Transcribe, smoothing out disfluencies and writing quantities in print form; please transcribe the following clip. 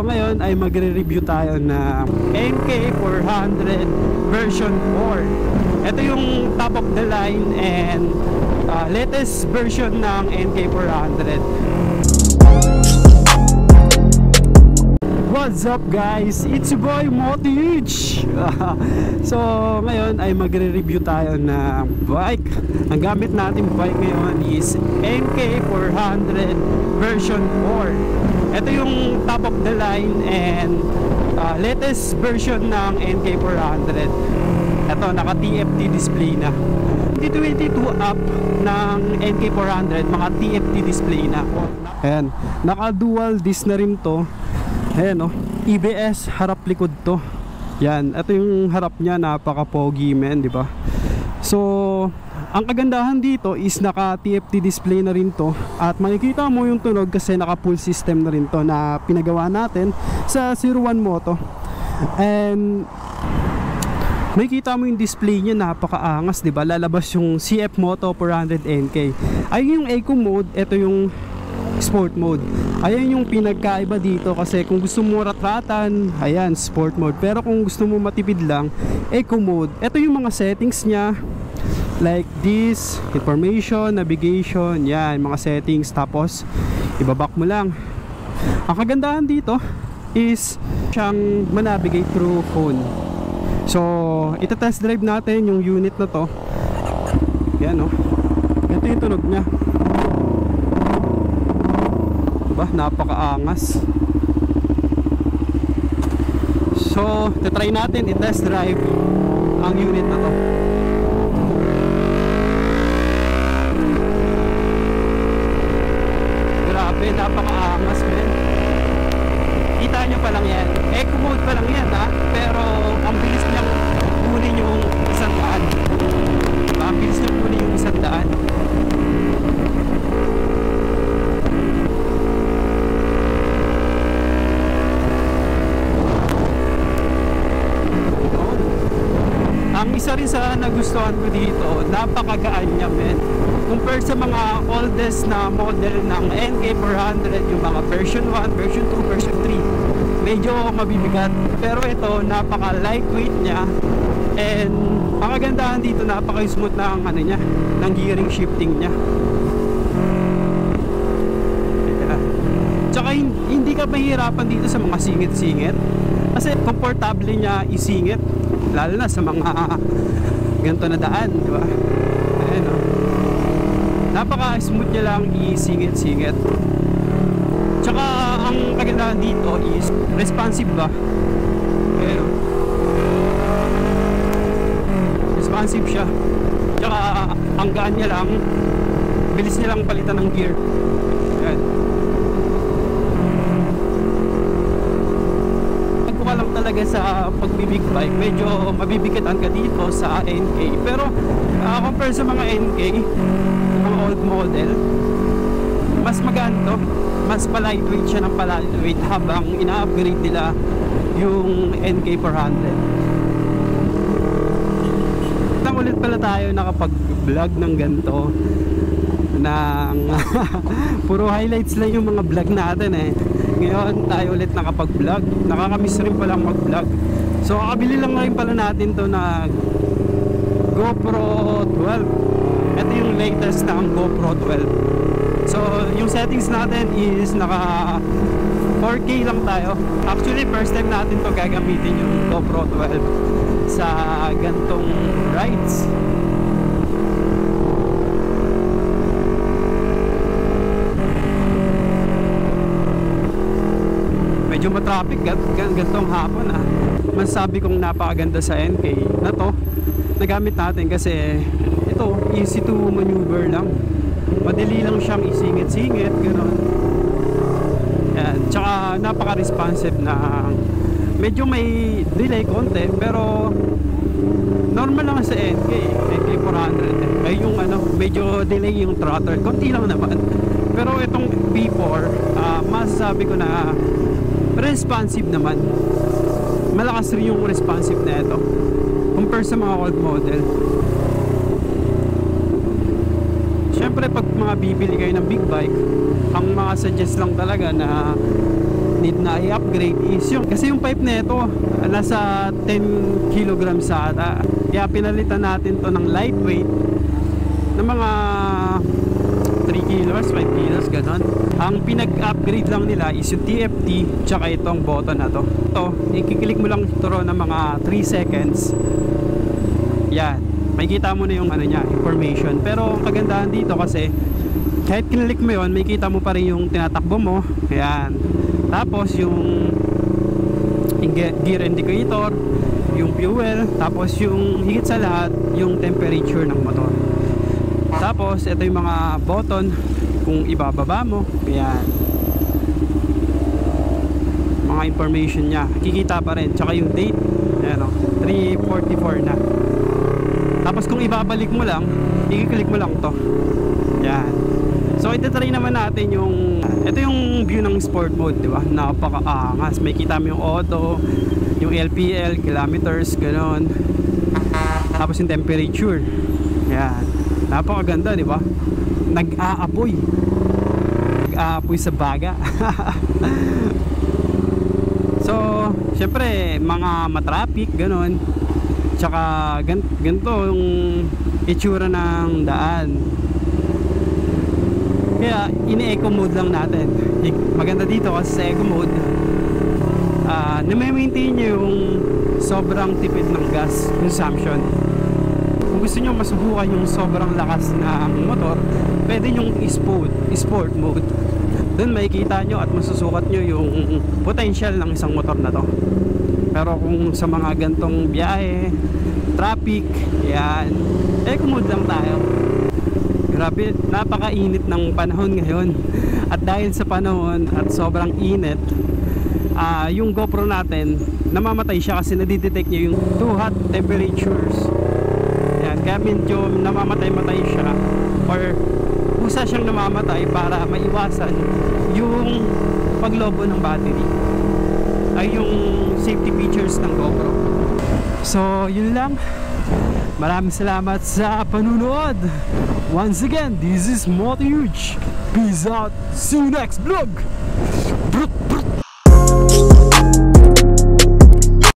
ngayon ay magre-review tayo na NK400 version 4. Ito yung top of the line and latest version ng NK400. What's up guys? It's your boy Motich. So ngayon ay magre-review tayo na bike. Ang gamit natin bike ngayon is NK400 version 4. Ito yung top of the line and latest version ng NK400. Ito naka TFT display na. 2022 up ng NK400, mga TFT display na. Ayan, naka dual disc na rin to. Ayan o, EBS harap likod to. Yan, ito yung harap niya, napaka-pogi men, di ba? So, ang kagandahan dito is naka TFT display na rin to. At makikita mo yung tunog kasi naka full system na rin to na pinagawa natin sa 01 Moto. And makikita mo yung display niya, napakaangas, di ba? Lalabas yung CF Moto 400 NK. Ayun yung Eco mode, ito yung Sport mode. Ayan yung pinagkaiba dito kasi kung gusto mo ratratan, ayan, Sport mode. Pero kung gusto mo matipid lang, Eco mode. Ito yung mga settings niya. Like this, information, navigation, yan, mga settings. Tapos, ibaback mo lang. Ang kagandahan dito is siyang manavigate through phone. So, ita-test drive natin yung unit na to. Yan o. Ito yung tunog niya. Diba? Napakaangas. So, titry natin i-test drive ang unit na to. Grabe, napakaangas men. Kita nyo pa lang yan. Eco mode pa lang yan ha. Pero ang bilis niyang kunin yung 100. Ang bilis niyang kunin yung 100. Ang isa rin sa nagustuhan ko dito, napakagaan niya men. Compare sa mga oldest na model ng NK400, yung mga version 1, version 2, version 3, medyo mabibigat. Pero ito, napaka lightweight niya. And ang kagandahan dito, napaka smooth na ang ano niya, ng gearing shifting niya. Tsaka hindi ka mahirapan dito sa mga singit-singit. Kasi komportable niya isingit. Lalo na sa mga ganito na daan, di ba? Ayan o. Napaka-smooth niya lang isingit-singit. Tsaka ang kagandahan dito is responsive ba? Ayan o. Responsive siya. Tsaka ang gaan niya lang, bilis niya lang palitan ng gear. Ayan. Lang talaga sa pagbibig bike, medyo mabibigitan ka dito sa NK. Pero compare sa mga NK, mga old model, mas magaan to, mas pa-lightweight siya ng pa-lightweight habang ina-upgrade nila yung NK400. Nang ulit pala tayo nakapag-vlog ng ganito ng puro highlights lang yung mga vlog natin eh. Ngayon tayo ulit nakapag-vlog. Nakakamiss rin palang mag-vlog. So kakabili lang rin pala natin to na GoPro 12. Ito yung latest na ang GoPro 12. So yung settings natin is naka 4K lang tayo. Actually first time natin to gagamitin yung GoPro 12 sa gantong rides. Medyo matraffic gantong hapon ah. Masasabi kong napakaganda sa NK na to nagamit natin kasi ito easy to maneuver lang, madali lang siyang isingit-singit gano'n. Yan. Tsaka napaka-responsive na medyo may delay konti pero normal lang sa NK400 ay yung ano, medyo delay yung throttle, konti lang naman. Pero itong B4 masasabi ko na responsive naman. Malakas rin yung responsive na ito compare sa mga old model. Syempre pag mga bibili kayo ng big bike, ang mga suggest lang talaga na need na i-upgrade is yung, kasi yung pipe na ito nasa 10 kilograms ata, kaya pinalitan natin to ng lightweight na mga 3 kilos, 5 kilos, ganon. Ang pinag-upgrade lang nila is yung TFT tsaka itong button na to. Ito, ikiklik mo lang ito ng mga 3 seconds. Yan, makikita mo na yung ano niya, information. Pero ang kagandahan dito kasi kahit kinlik mo yun, makikita mo pa rin yung tinatakbo mo. Yan. Tapos yung gear indicator, yung fuel, tapos yung higit sa lahat, yung temperature ng motor. Tapos ito yung mga button kung ibababa mo. Yan, mga information nya kikita pa rin, tsaka yung date. Ayan, 3:44 na. Tapos kung ibabalik mo lang, i-click mo lang to. Yan. So ito-try naman natin yung, ito yung view ng sport mode, di ba? Napaka-angas. May kita mo yung auto, yung LPL, kilometers, ganoon. Tapos yung temperature. Yan. Napakaganda, di ba? Nag-aapoy. Nag-aapoy sa baga. So, syempre, mga matraffic, ganoon. Tsaka ganito yung itsura ng daan. Kaya ini-eco mode lang natin. Maganda dito kasi sa eco mode, na-maintain nyo yung sobrang tipid ng gas consumption. Kung gusto nyo masubukan yung sobrang lakas ng motor, pwede yung sport mode. Doon makikita nyo at masusukat nyo yung potential ng isang motor na to. Pero kung sa mga gantong biyahe, traffic, yan, eco mode lang tayo. Grabe, napakainit ng panahon ngayon. At dahil sa panahon at sobrang init, yung GoPro natin, namamatay siya kasi nadidetect niya yung too hot temperatures. Yan, kaya medyo namamatay-matay siya, or usa siyang namamatay para maiwasan yung paglobo ng battery. Ay yung safety features ng GoPro. So yun lang. Maraming salamat sa panunood. Once again, this is Moto Huge. Peace out. See you next vlog.